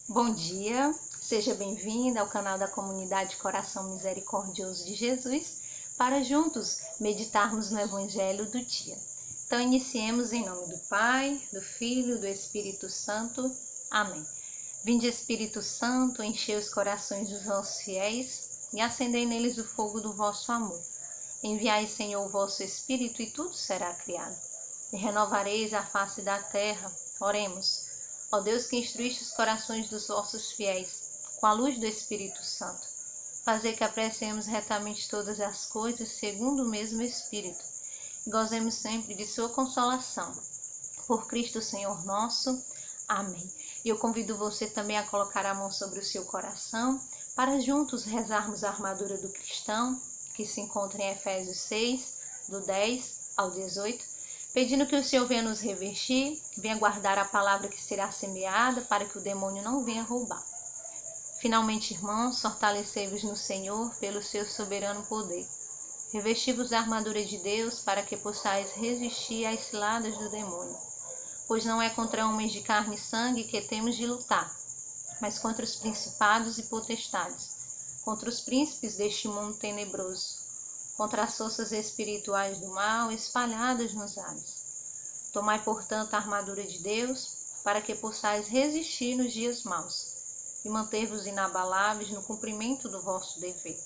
Bom dia, seja bem-vinda ao canal da comunidade Coração Misericordioso de Jesus, para juntos meditarmos no Evangelho do dia. Então, iniciemos em nome do Pai, do Filho e do Espírito Santo. Amém. Vinde, Espírito Santo, enchei os corações dos vossos fiéis e acendei neles o fogo do vosso amor. Enviai, Senhor, o vosso Espírito e tudo será criado. E renovareis a face da terra. Oremos. Ó Deus, que instruíste os corações dos vossos fiéis com a luz do Espírito Santo, fazer que apreciemos retamente todas as coisas segundo o mesmo Espírito e gozemos sempre de sua consolação. Por Cristo Senhor nosso. Amém. E eu convido você também a colocar a mão sobre o seu coração para juntos rezarmos a armadura do cristão, que se encontra em Efésios 6, do 10 ao 18, pedindo que o Senhor venha nos revestir, venha guardar a palavra que será semeada, para que o demônio não venha roubar. Finalmente, irmãos, fortalecei-vos no Senhor pelo seu soberano poder. Revesti-vos a armadura de Deus, para que possais resistir às ciladas do demônio. Pois não é contra homens de carne e sangue que temos de lutar, mas contra os principados e potestades, contra os príncipes deste mundo tenebroso, contra as forças espirituais do mal espalhadas nos ares. Tomai, portanto, a armadura de Deus, para que possais resistir nos dias maus, e manter-vos inabaláveis no cumprimento do vosso dever.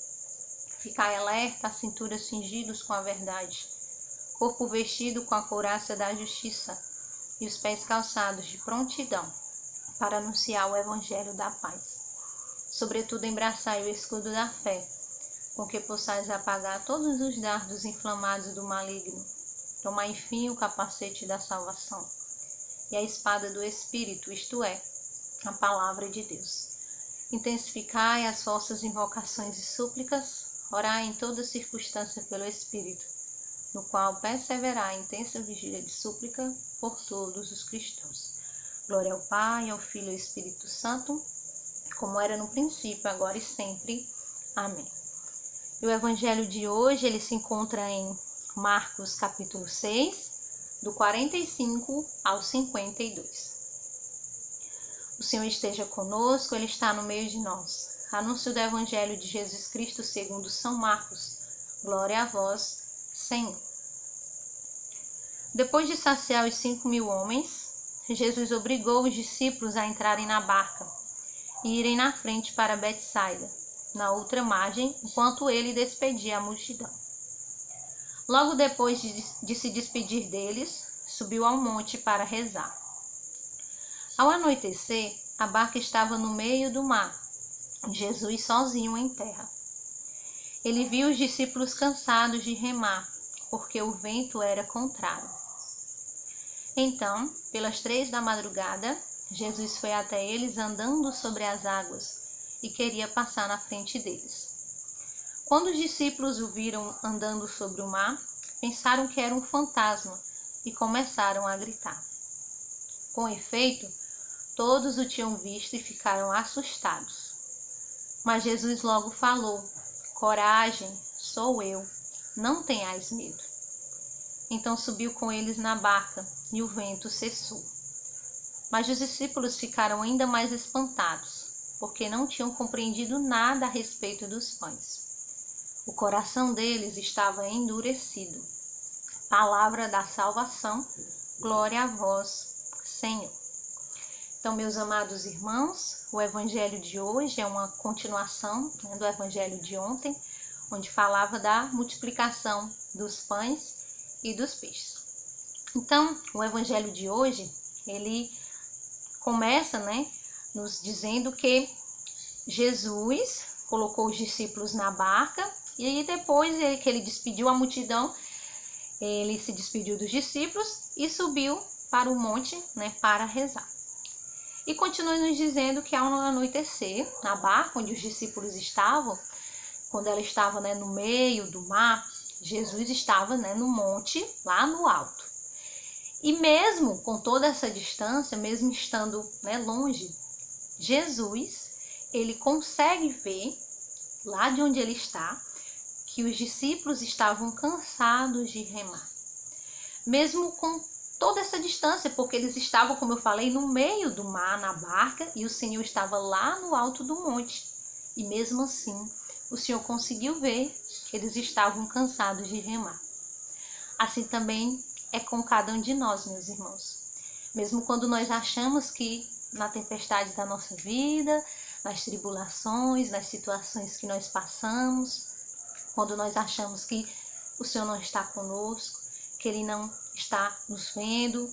Ficai alerta, a cintura cingidos com a verdade, corpo vestido com a couraça da justiça, e os pés calçados de prontidão, para anunciar o evangelho da paz. Sobretudo, embraçai o escudo da fé, com que possais apagar todos os dardos inflamados do maligno. Tomai, enfim, o capacete da salvação e a espada do Espírito, isto é, a palavra de Deus. Intensificai as vossas invocações e súplicas, orai em toda circunstância pelo Espírito, no qual perseverai a intensa vigília de súplica por todos os cristãos. Glória ao Pai, ao Filho e ao Espírito Santo, como era no princípio, agora e sempre. Amém. E o evangelho de hoje, ele se encontra em Marcos capítulo 6, do 45 ao 52. O Senhor esteja conosco, Ele está no meio de nós. Anúncio do evangelho de Jesus Cristo segundo São Marcos. Glória a vós, Senhor. Depois de saciar os 5.000 homens, Jesus obrigou os discípulos a entrarem na barca e irem na frente para Betsaida, na outra margem, enquanto ele despedia a multidão. Logo depois de se despedir deles, subiu ao monte para rezar. Ao anoitecer, a barca estava no meio do mar, Jesus sozinho em terra. Ele viu os discípulos cansados de remar, porque o vento era contrário. Então, pelas 3 da madrugada, Jesus foi até eles andando sobre as águas e queria passar na frente deles. Quando os discípulos o viram andando sobre o mar, pensaram que era um fantasma e começaram a gritar. Com efeito, todos o tinham visto e ficaram assustados. Mas Jesus logo falou: coragem, sou eu, não tenhais medo. Então subiu com eles na barca e o vento cessou. Mas os discípulos ficaram ainda mais espantados, porque não tinham compreendido nada a respeito dos pães. O coração deles estava endurecido. Palavra da salvação, glória a vós, Senhor. Então, meus amados irmãos, o evangelho de hoje é uma continuação do evangelho de ontem, onde falava da multiplicação dos pães e dos peixes. Então, o evangelho de hoje, ele começa, nos dizendo que Jesus colocou os discípulos na barca e aí depois que ele despediu a multidão, ele se despediu dos discípulos e subiu para o monte, para rezar. E continua nos dizendo que ao anoitecer, na barca onde os discípulos estavam, quando ela estava no meio do mar, Jesus estava no monte, lá no alto. E mesmo com toda essa distância, mesmo estando longe, Jesus, ele consegue ver, lá de onde ele está, que os discípulos estavam cansados de remar. Mesmo com toda essa distância, porque eles estavam, como eu falei, no meio do mar, na barca, e o Senhor estava lá no alto do monte. E mesmo assim, o Senhor conseguiu ver que eles estavam cansados de remar. Assim também é com cada um de nós, meus irmãos. Mesmo quando nós achamos que na tempestade da nossa vida, nas tribulações, nas situações que nós passamos, quando nós achamos que o Senhor não está conosco, que Ele não está nos vendo,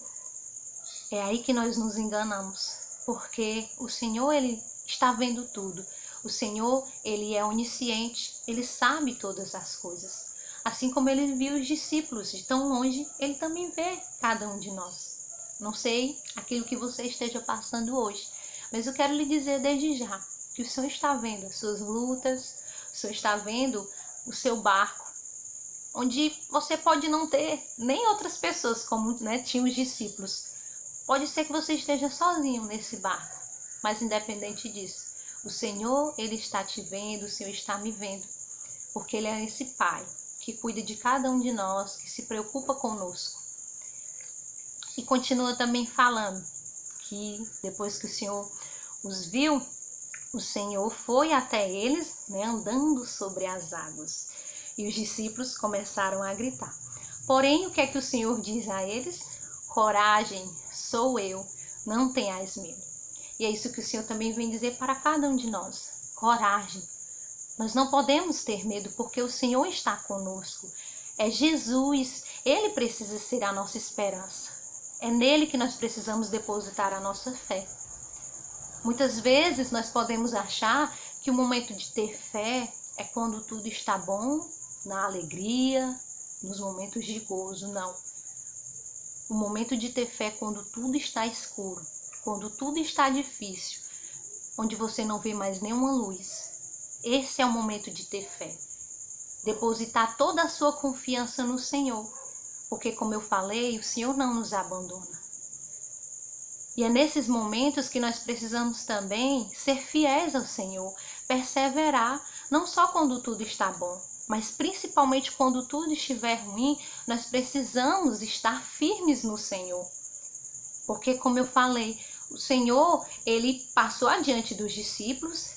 é aí que nós nos enganamos, porque o Senhor, Ele está vendo tudo. O Senhor, Ele é onisciente, Ele sabe todas as coisas. Assim como Ele viu os discípulos de tão longe, Ele também vê cada um de nós. Não sei aquilo que você esteja passando hoje, mas eu quero lhe dizer desde já que o Senhor está vendo as suas lutas, o Senhor está vendo o seu barco, onde você pode não ter nem outras pessoas, como tinham os discípulos. Pode ser que você esteja sozinho nesse barco, mas independente disso, o Senhor, Ele está te vendo, o Senhor está me vendo, porque Ele é esse Pai que cuida de cada um de nós, que se preocupa conosco. E continua também falando que depois que o Senhor os viu, o Senhor foi até eles, andando sobre as águas. E os discípulos começaram a gritar. Porém, o que é que o Senhor diz a eles? Coragem, sou eu, não tenhais medo. E é isso que o Senhor também vem dizer para cada um de nós. Coragem. Nós não podemos ter medo porque o Senhor está conosco. É Jesus, Ele precisa ser a nossa esperança. É nele que nós precisamos depositar a nossa fé. Muitas vezes nós podemos achar que o momento de ter fé é quando tudo está bom, na alegria, nos momentos de gozo. Não. O momento de ter fé é quando tudo está escuro, quando tudo está difícil, onde você não vê mais nenhuma luz. Esse é o momento de ter fé. Depositar toda a sua confiança no Senhor. Porque, como eu falei, o Senhor não nos abandona. E é nesses momentos que nós precisamos também ser fiéis ao Senhor, perseverar, não só quando tudo está bom, mas principalmente quando tudo estiver ruim, nós precisamos estar firmes no Senhor. Porque, como eu falei, o Senhor, Ele passou adiante dos discípulos,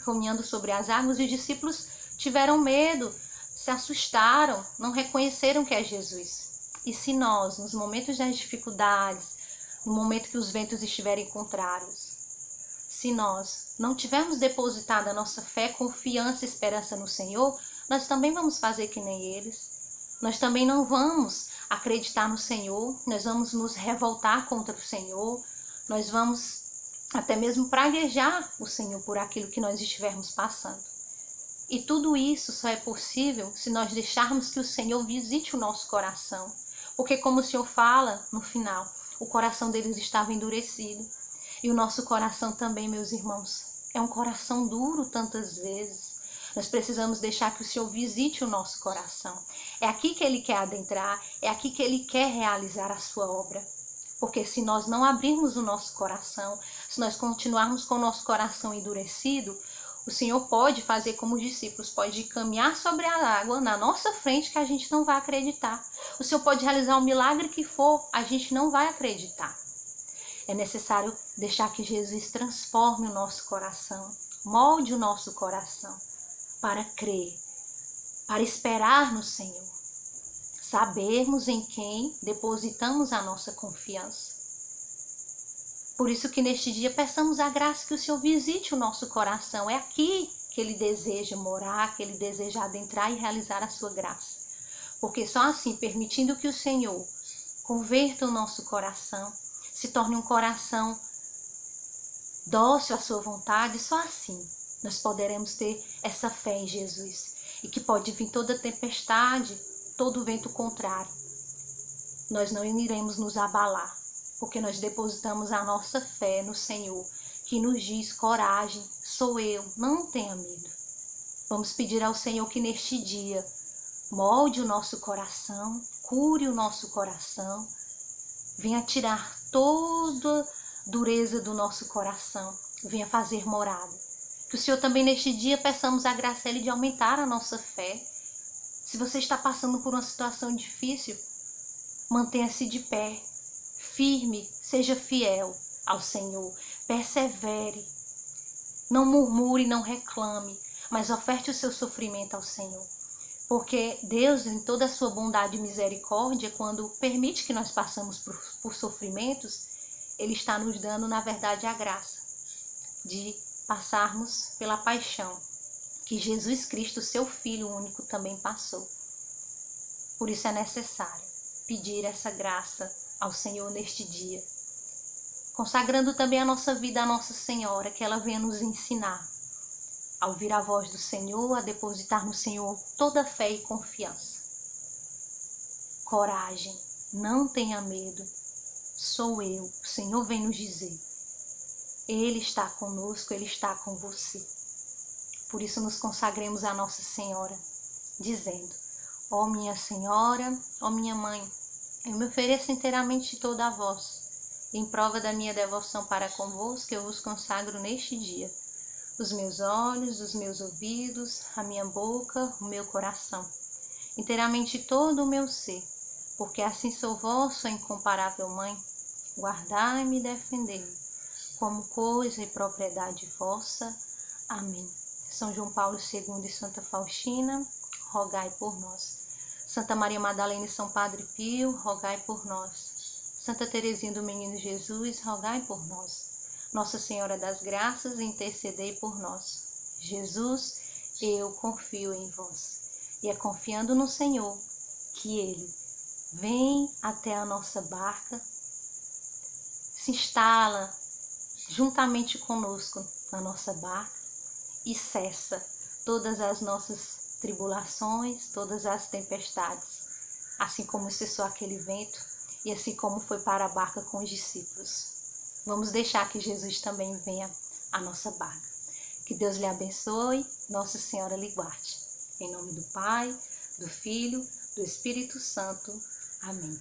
caminhando sobre as águas, e os discípulos tiveram medo, se assustaram, não reconheceram que é Jesus. E se nós, nos momentos das dificuldades, no momento que os ventos estiverem contrários, se nós não tivermos depositado a nossa fé, confiança e esperança no Senhor, nós também vamos fazer que nem eles. Nós também não vamos acreditar no Senhor, nós vamos nos revoltar contra o Senhor, nós vamos até mesmo praguejar o Senhor por aquilo que nós estivermos passando. E tudo isso só é possível se nós deixarmos que o Senhor visite o nosso coração. Porque, como o Senhor fala no final, o coração deles estava endurecido. E o nosso coração também, meus irmãos, é um coração duro tantas vezes. Nós precisamos deixar que o Senhor visite o nosso coração. É aqui que Ele quer adentrar, é aqui que Ele quer realizar a sua obra. Porque se nós não abrirmos o nosso coração, se nós continuarmos com o nosso coração endurecido, o Senhor pode fazer como os discípulos, pode caminhar sobre a água na nossa frente que a gente não vai acreditar. O Senhor pode realizar o milagre que for, a gente não vai acreditar. É necessário deixar que Jesus transforme o nosso coração, molde o nosso coração para crer, para esperar no Senhor. Sabermos em quem depositamos a nossa confiança. Por isso que neste dia peçamos a graça que o Senhor visite o nosso coração. É aqui que Ele deseja morar, que Ele deseja adentrar e realizar a sua graça. Porque só assim, permitindo que o Senhor converta o nosso coração, se torne um coração dócil à sua vontade, só assim nós poderemos ter essa fé em Jesus. E que pode vir toda tempestade, todo vento contrário. Nós não iremos nos abalar, porque nós depositamos a nossa fé no Senhor, que nos diz: coragem, sou eu, não tenha medo. Vamos pedir ao Senhor que neste dia molde o nosso coração, cure o nosso coração, venha tirar toda dureza do nosso coração, venha fazer morada. Que o Senhor também neste dia peçamos a graça a Ele de aumentar a nossa fé. Se você está passando por uma situação difícil, mantenha-se de pé, firme, seja fiel ao Senhor, persevere, não murmure, não reclame, mas oferte o seu sofrimento ao Senhor. Porque Deus, em toda a sua bondade e misericórdia, quando permite que nós passemos por sofrimentos, Ele está nos dando, na verdade, a graça de passarmos pela paixão que Jesus Cristo, seu Filho único, também passou. Por isso é necessário pedir essa graça ao Senhor neste dia, consagrando também a nossa vida à Nossa Senhora, que ela venha nos ensinar a ouvir a voz do Senhor, a depositar no Senhor toda a fé e confiança. Coragem, não tenha medo, sou eu, o Senhor vem nos dizer. Ele está conosco, Ele está com você. Por isso nos consagremos à Nossa Senhora, dizendo: ó minha Senhora, ó minha Mãe, eu me ofereço inteiramente toda a vós. Em prova da minha devoção para convosco, eu vos consagro neste dia os meus olhos, os meus ouvidos, a minha boca, o meu coração, inteiramente todo o meu ser, porque assim sou vossa incomparável Mãe, guardai-me e defendei-me, como coisa e propriedade vossa. Amém. São João Paulo II e Santa Faustina, rogai por nós. Santa Maria Madalena e São Padre Pio, rogai por nós. Santa Teresinha do Menino Jesus, rogai por nós. Nossa Senhora das Graças, intercedei por nós. Jesus, eu confio em vós. E é confiando no Senhor que Ele vem até a nossa barca, se instala juntamente conosco na nossa barca e cessa todas as nossas tribulações, todas as tempestades, assim como cessou aquele vento e assim como foi para a barca com os discípulos. Vamos deixar que Jesus também venha à nossa barca. Que Deus lhe abençoe, Nossa Senhora lhe guarde. Em nome do Pai, do Filho, do Espírito Santo. Amém.